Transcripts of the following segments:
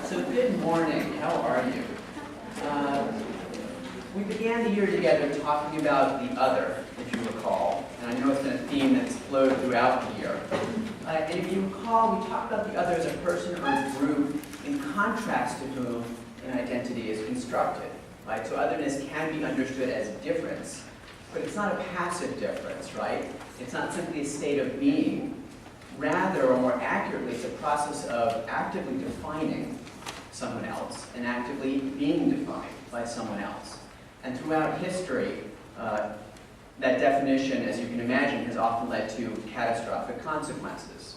So good morning, how are you? We began the year together talking about the other, if you recall, and I know it's been a theme that's flowed throughout the year. And if you recall, we talked about the other as a person or a group in contrast to whom an identity is constructed. Right? So otherness can be understood as difference, but it's not a passive difference, right? It's not simply a state of being. Rather, or more accurately, it's a process of actively defining someone else and actively being defined by someone else. And throughout history, that definition, as you can imagine, has often led to catastrophic consequences.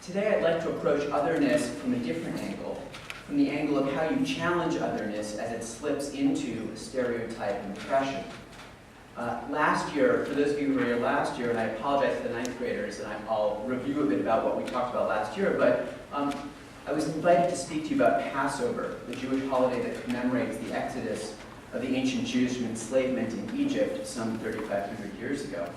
Today, I'd like to approach otherness from a different angle, from the angle of how you challenge otherness as it slips into stereotype and oppression. Last year, for those of you who were here last year, and I apologize to the ninth graders, and I'll review a bit about what we talked about last year, but I was invited to speak to you about Passover, the Jewish holiday that commemorates the exodus of the ancient Jews from enslavement in Egypt some 3,500 years ago.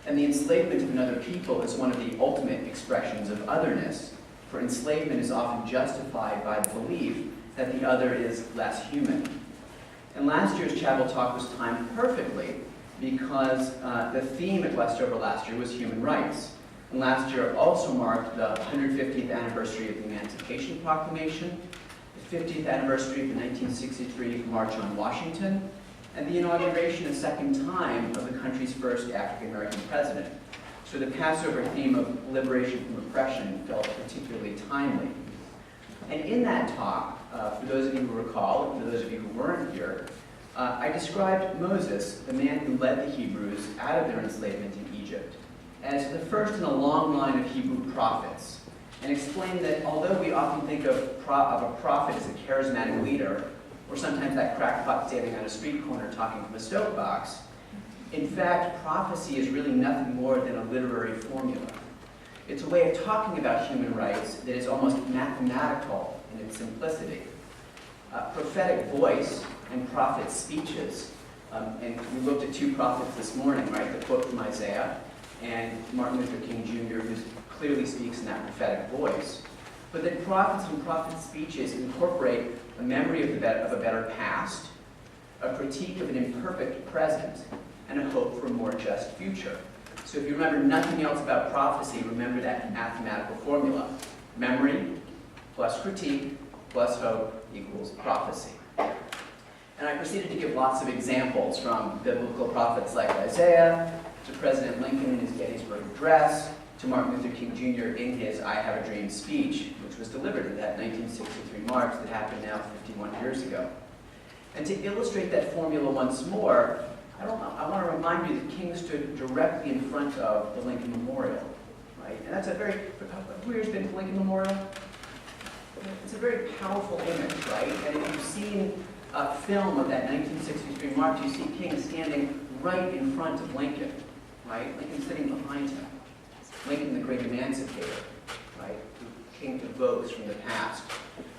And the enslavement of another people is one of the ultimate expressions of otherness, for enslavement is often justified by the belief that the other is less human. And last year's chapel talk was timed perfectly because the theme at Westover last year was human rights. And last year also marked the 150th anniversary of the Emancipation Proclamation, the 50th anniversary of the 1963 March on Washington, and the inauguration a second time of the country's first African-American president. So the Passover theme of liberation from oppression felt particularly timely. And in that talk, for those of you who recall, and for those of you who weren't here, I described Moses, the man who led the Hebrews out of their enslavement in Egypt, as the first in a long line of Hebrew prophets, and explained that although we often think of a prophet as a charismatic leader, or sometimes that crackpot standing on a street corner talking from a soapbox, in fact, prophecy is really nothing more than a literary formula. It's a way of talking about human rights that is almost mathematical in its simplicity. Prophetic voice and prophet speeches, and we looked at two prophets this morning, right? The quote from Isaiah and Martin Luther King Jr., who clearly speaks in that prophetic voice. But that prophets and prophet speeches incorporate a memory of a better past, a critique of an imperfect present, and a hope for a more just future. So if you remember nothing else about prophecy, remember that mathematical formula. Memory plus critique plus hope equals prophecy. And I proceeded to give lots of examples from biblical prophets like Isaiah, to President Lincoln in his Gettysburg Address, to Martin Luther King Jr. in his I Have a Dream speech, which was delivered at that 1963 march that happened now 51 years ago. And to illustrate that formula once more, I want to remind you that King stood directly in front of the Lincoln Memorial, right? And that's a very, who here's been to Lincoln Memorial? It's a very powerful image, right? And if you've seen a film of that 1963 march, you see King standing right in front of Lincoln, right? Lincoln sitting behind him. Lincoln, the great emancipator, right? Who King evokes from the past.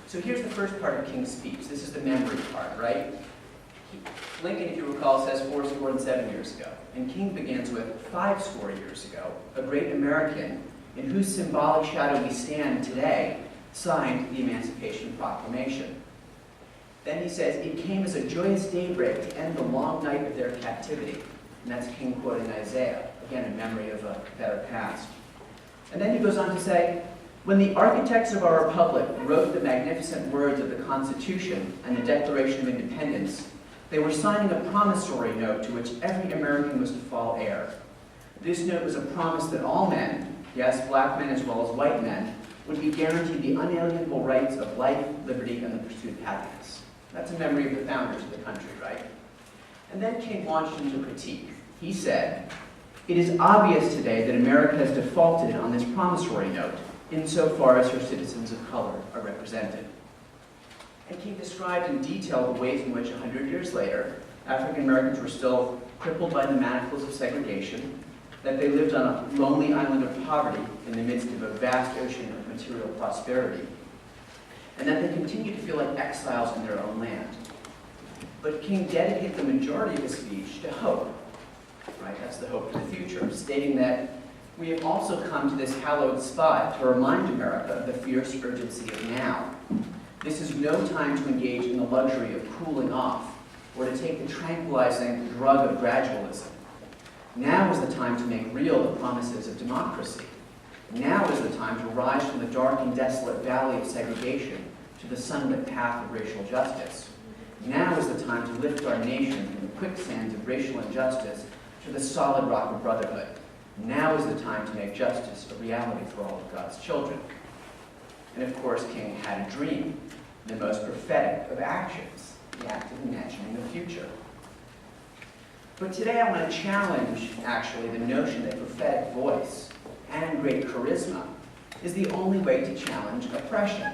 So here's the first part of King's speech. This is the memory part, right? Lincoln, if you recall, says 407 years ago. And King begins with 5 years ago, a great American in whose symbolic shadow we stand today, signed the Emancipation Proclamation. Then he says, it came as a joyous daybreak to end the long night of their captivity. And that's King quoting Isaiah, again, in memory of a better past. And then he goes on to say, when the architects of our republic wrote the magnificent words of the Constitution and the Declaration of Independence, they were signing a promissory note to which every American was to fall heir. This note was a promise that all men, yes, black men as well as white men, would be guaranteed the unalienable rights of life, liberty, and the pursuit of happiness. That's a memory of the founders of the country, right? And then King launched into critique. He said, it is obvious today that America has defaulted on this promissory note insofar as her citizens of color are represented. And King described in detail the ways in which 100 years later, African Americans were still crippled by the manacles of segregation, that they lived on a lonely island of poverty in the midst of a vast ocean of material prosperity, and that they continued to feel like exiles in their own land. But King dedicated the majority of his speech to hope, right? That's the hope for the future, stating that We have also come to this hallowed spot to remind America of the fierce urgency of now. This is no time to engage in the luxury of cooling off or to take the tranquilizing drug of gradualism. Now is the time to make real the promises of democracy. Now is the time to rise from the dark and desolate valley of segregation to the sunlit path of racial justice. Now is the time to lift our nation from the quicksands of racial injustice to the solid rock of brotherhood. Now is the time to make justice a reality for all of God's children. And of course, King had a dream, the most prophetic of actions, the act of imagining the future. But today I want to challenge, actually, the notion that prophetic voice and great charisma is the only way to challenge oppression.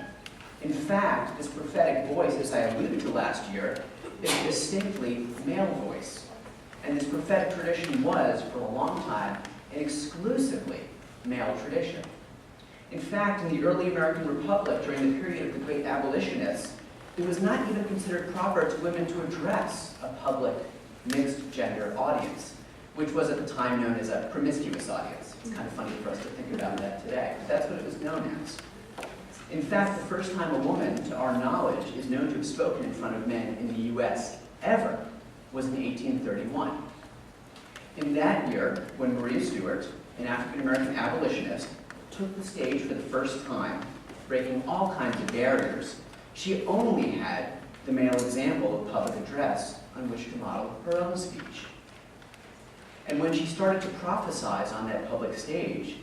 In fact, this prophetic voice, as I alluded to last year, is a distinctly male voice. And this prophetic tradition was, for a long time, an exclusively male tradition. In fact, in the early American Republic, during the period of the great abolitionists, it was not even considered proper to women to address a public mixed-gender audience, which was at the time known as a promiscuous audience. It's kind of funny for us to think about that today, but that's what it was known as. In fact, the first time a woman, to our knowledge, is known to have spoken in front of men in the U.S. ever was in 1831. In that year, when Maria Stewart, an African-American abolitionist, took the stage for the first time, breaking all kinds of barriers, she only had the male example of public address on which to model her own speech. And when she started to prophesize on that public stage,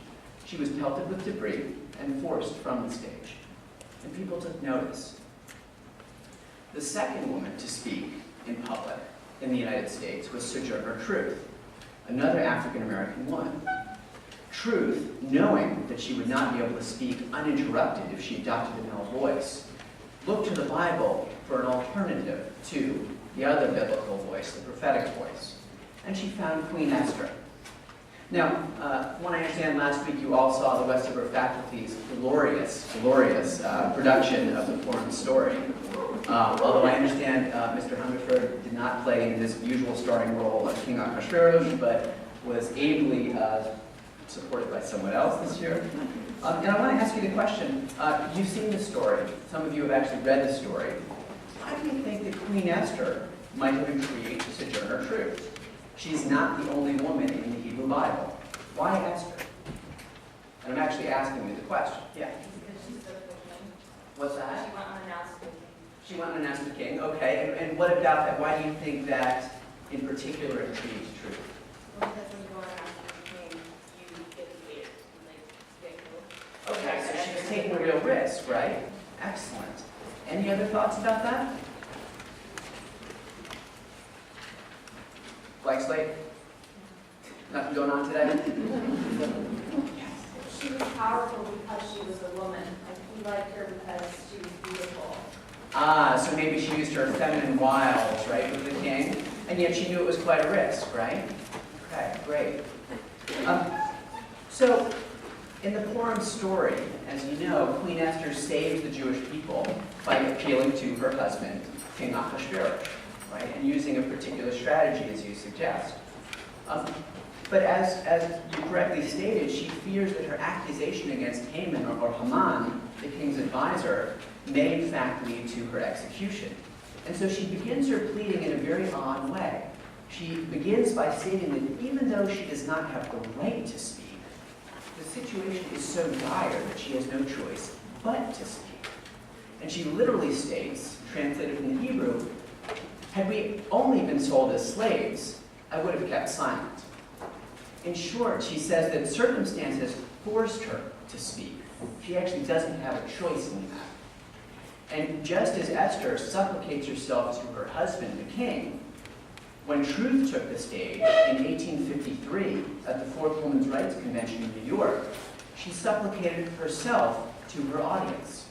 she was pelted with debris and forced from the stage. And people took notice. The second woman to speak in public in the United States was Sojourner Truth, another African-American woman. Truth, knowing that she would not be able to speak uninterrupted if she adopted a male voice, looked to the Bible for an alternative to the other biblical voice, the prophetic voice. And she found Queen Esther. Now, when I understand last week you all saw the rest of our faculty's glorious production of the Purim story. Although I understand Mr. Hungerford did not play in his usual starring role of King Ahasuerus, but was ably supported by someone else this year. And I want to ask you the question, you've seen the story, some of you have actually read the story. Why do you think that Queen Esther might have intrigued Sojourner Truth? She's not the only woman in the Hebrew Bible. Why Esther? And I'm actually asking you the question. Yeah? Because she's the king. What's that? She went unannounced the king. She went unannounced the king, okay. And what about that? Why do you think that in particular intrigues Truth? Well, because when you go unannounced the king, you get defeated and they get killed. Okay, so she was taking a real risk, right? Excellent. Any other thoughts about that? Blank slate? Nothing going on today? She was powerful because she was a woman. Like, we liked her because she was beautiful. Ah, so maybe she used her feminine wiles, right, with the king, and yet she knew it was quite a risk, right? Okay, great. So, in the Purim story, as you know, Queen Esther saves the Jewish people by appealing to her husband, King Ahasuerus, right, and using a particular strategy, as you suggest. But as you correctly stated, she fears that her accusation against Haman or Haman, the king's advisor, may in fact lead to her execution. And so she begins her pleading in a very odd way. She begins by stating that even though she does not have the right to speak, the situation is so dire that she has no choice but to speak. And she literally states, translated from the Hebrew, had we only been sold as slaves, I would have kept silent. In short, she says that circumstances forced her to speak. She actually doesn't have a choice in that. And just as Esther supplicates herself to her husband, the king, when Truth took the stage in 1853 at the Fourth Women's Rights Convention in New York, she supplicated herself to her audience.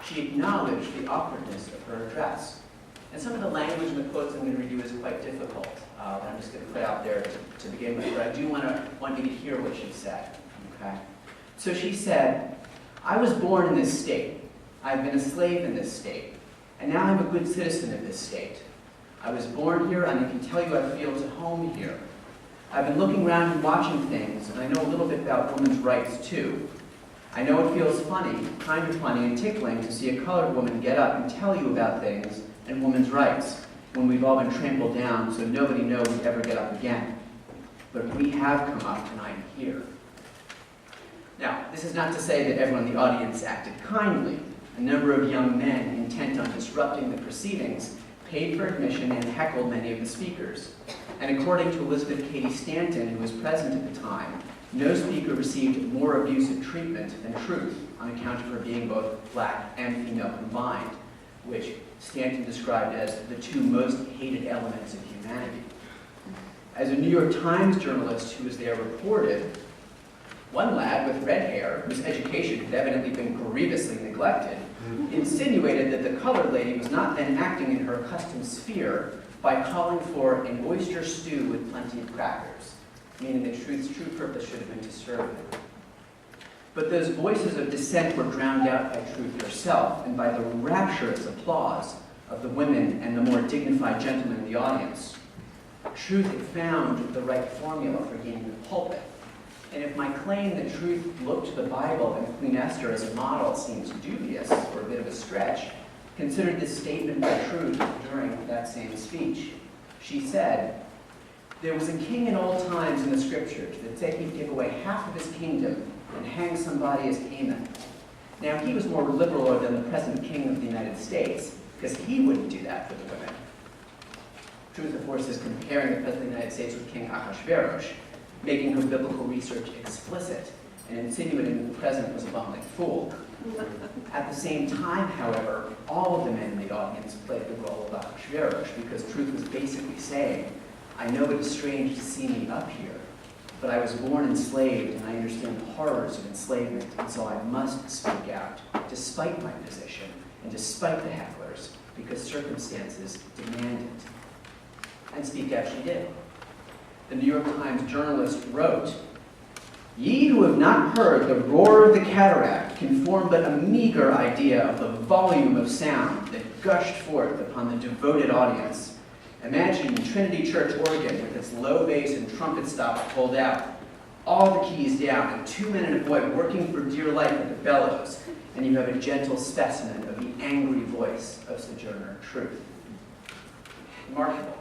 She acknowledged the awkwardness of her address. And some of the language in the quotes I'm going to read you is quite difficult. That I'm just going to put out there to begin with, but I do want you to hear what she said. Okay? So she said, I was born in this state. I've been a slave in this state. And now I'm a good citizen of this state. I was born here, and I can tell you I feel at home here. I've been looking around and watching things, and I know a little bit about women's rights too. I know it feels funny, kind of funny and tickling to see a colored woman get up and tell you about things and women's rights when we've all been trampled down so nobody knows we'd ever get up again. But we have come up tonight here. Now, this is not to say that everyone in the audience acted kindly. A number of young men intent on disrupting the proceedings paid for admission and heckled many of the speakers. And according to Elizabeth Cady Stanton, who was present at the time, no speaker received more abusive treatment than Truth on account of her being both black and female combined, which Stanton described as the two most hated elements of humanity. As a New York Times journalist who was there reported, one lad with red hair, whose education had evidently been grievously neglected, insinuated that the colored lady was not then acting in her accustomed sphere by calling for an oyster stew with plenty of crackers, meaning that Truth's true purpose should have been to serve them. But those voices of dissent were drowned out by Truth herself and by the rapturous applause of the women and the more dignified gentlemen in the audience. Truth had found the right formula for gaining the pulpit. And if my claim that Truth looked to the Bible and Queen Esther as a model seems dubious or a bit of a stretch, consider this statement by Truth during that same speech. She said, "There was a king in old times in the scriptures that said he'd give away half of his kingdom and hang somebody as Haman. Now he was more liberal than the present king of the United States, because he wouldn't do that for the women." Truth, of course, is comparing the president of the United States with King Ahasuerus, making her biblical research explicit and insinuating that the president was a bumbling fool. At the same time, however, all of the men in the audience played the role of Ahasuerus because Truth was basically saying, "I know it is strange to see me up here, but I was born enslaved and I understand the horrors of enslavement, and so I must speak out, despite my position and despite the hecklers, because circumstances demand it." And speak out she did. The New York Times journalist wrote, "Ye who have not heard the roar of the cataract can form but a meager idea of the volume of sound that gushed forth upon the devoted audience. Imagine Trinity Church organ with its low bass and trumpet stops pulled out, all the keys down, and two men and a boy working for dear life at the bellows, and you have a gentle specimen of the angry voice of Sojourner Truth." Remarkable.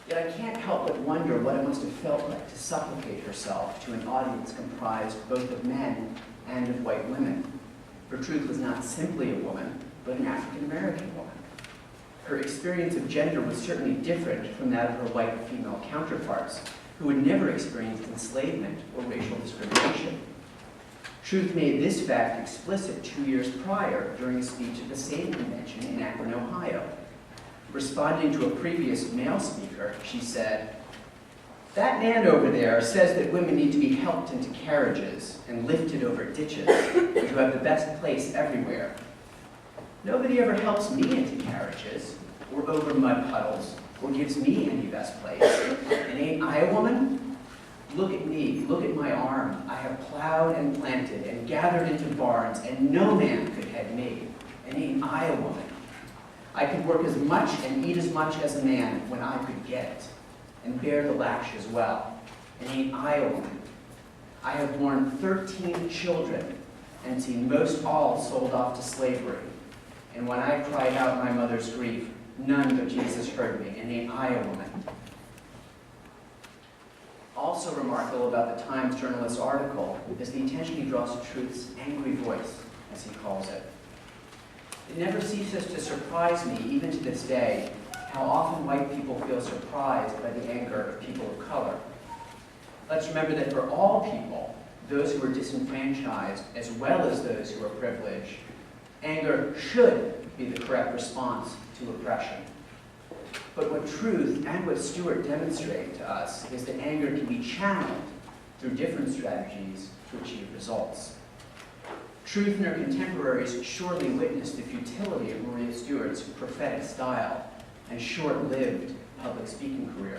Yet I can't help but wonder what it must have felt like to supplicate herself to an audience comprised both of men and of white women. For Truth was not simply a woman, but an African-American woman. Her experience of gender was certainly different from that of her white female counterparts, who had never experienced enslavement or racial discrimination. Truth made this fact explicit 2 years prior during a speech at the same convention in Akron, Ohio. Responding to a previous male speaker, she said, "That man over there says that women need to be helped into carriages and lifted over ditches and to have the best place everywhere. Nobody ever helps me into carriages or over mud puddles or gives me any best place. And ain't I a woman? Look at me, look at my arm. I have plowed and planted and gathered into barns, and no man could head me. And ain't I a woman? I could work as much and eat as much as a man when I could get it, and bear the lash as well. And ain't I a woman? I have borne 13 children, and seen most all sold off to slavery. And when I cried out my mother's grief, none but Jesus heard me, and ain't I a woman?" Also remarkable about the Times journalist's article is the attention he draws to Truth's angry voice, as he calls it. It never ceases to surprise me, even to this day, how often white people feel surprised by the anger of people of color. Let's remember that for all people, those who are disenfranchised as well as those who are privileged, anger should be the correct response to oppression. But what Truth and what Stewart demonstrate to us is that anger can be channeled through different strategies to achieve results. Truth and her contemporaries surely witnessed the futility of Maria Stewart's prophetic style and short-lived public speaking career.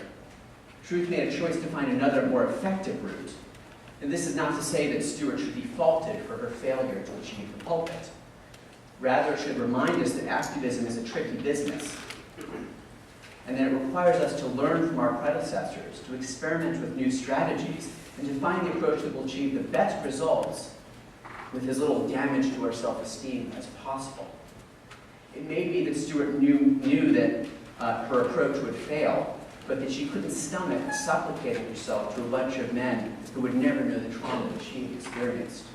Truth made a choice to find another, more effective route. And this is not to say that Stewart should be faulted for her failure to achieve the pulpit. Rather, it should remind us that activism is a tricky business. and that it requires us to learn from our predecessors, to experiment with new strategies, and to find the approach that will achieve the best results with as little damage to our self-esteem as possible. It may be that Stewart knew that her approach would fail, but that she couldn't stomach supplicating herself to a bunch of men who would never know the trauma that she experienced.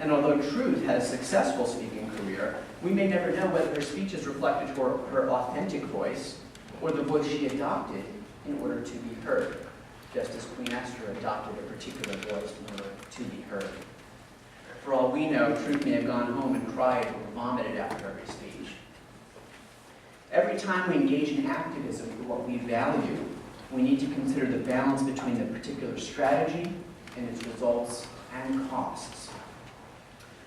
And although Truth had a successful speaking career, we may never know whether her speeches reflected her authentic voice or the voice she adopted in order to be heard, just as Queen Esther adopted a particular voice in order to be heard. For all we know, Truth may have gone home and cried or vomited after every speech. Every time we engage in activism for what we value, we need to consider the balance between the particular strategy and its results and costs.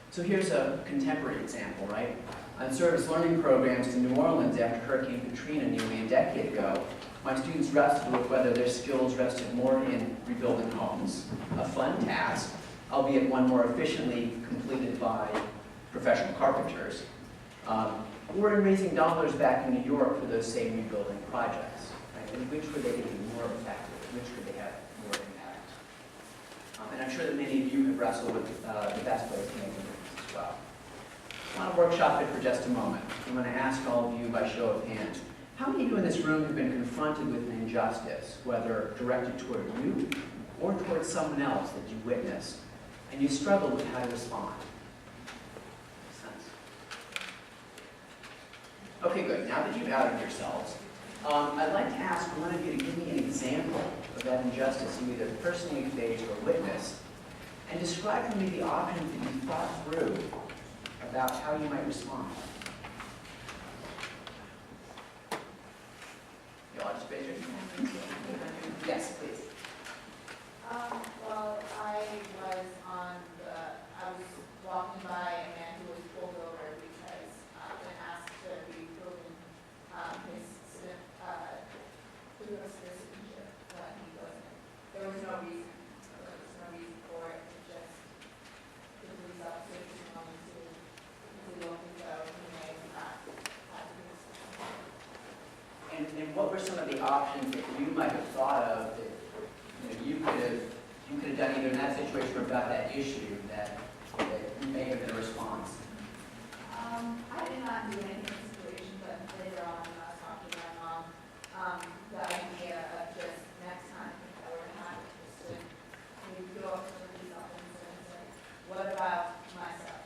So here's a contemporary example, right? On service learning programs in New Orleans after Hurricane Katrina nearly a decade ago, my students wrestled with whether their skills rested more in rebuilding homes, a fun task, albeit one more efficiently completed by professional carpenters, or in raising dollars back in New York for those same rebuilding projects. Right? And which were they going to be more effective? Which could they have more impact? And I'm sure that many of you have wrestled with the best way to make a difference as well. I want to workshop it for just a moment. I'm going to ask all of you by show of hands. How many of you in this room have been confronted with an injustice, whether directed toward you or toward someone else that you witnessed, and you struggled with how to respond? Makes sense? Okay, good. Now that you've outed yourselves, I'd like to ask one of you to give me an example of that injustice you either personally faced or witnessed, and describe for me the options that you thought through about how you might respond. You all just raise your hand. Yes, please. Well, I was walking by a man who was pulled over because when asked to be proven his citizenship, he wasn't. There was no reason. There was no reason for it. It just the police officer just wanted to look as though he may not have to be a citizen. And what were some of the options that you might have thought of that you could have done either in that situation or about that issue that may have been a response? I did not do anything in the situation, but later on when I was talking to my mom, the idea of just next time if I were to have it, just to maybe go up to the police officer and say, what about myself?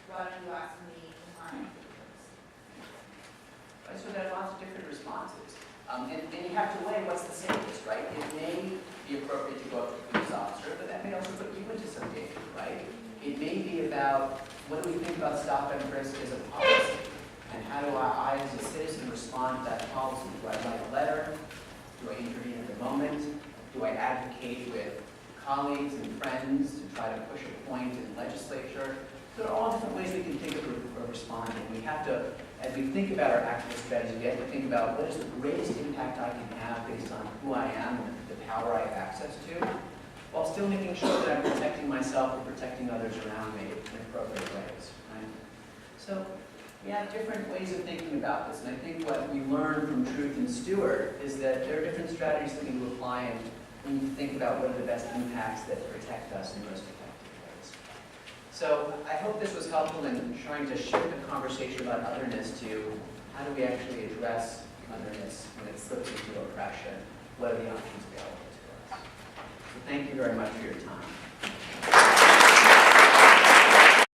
Why don't you ask me in my case? Right, so there are lots of different responses. And you have to weigh what's the safest, right? It may be appropriate to go up to the police officer, but that may also put you into some danger, right? It may be about what do we think about stop and frisk as a policy, and how do I as a citizen respond to that policy? Do I write a letter? Do I intervene at the moment? Do I advocate with colleagues and friends to try to push a point in legislature? There are all different ways we can think of responding. We have to, as we think about our activist strategy, we have to think about what is the greatest impact I can have based on who I am and the power I have access to, while still making sure that I'm protecting myself and protecting others around me in appropriate ways. Right? So we have different ways of thinking about this, and I think what we learn from Truth and Stewart is that there are different strategies that we can apply, and we need to think about what are the best impacts that protect us in most effective ways. So I hope this was helpful in trying to shift the conversation about otherness to how do we actually address otherness when it slips into oppression? What are the options available to us? So thank you very much for your time.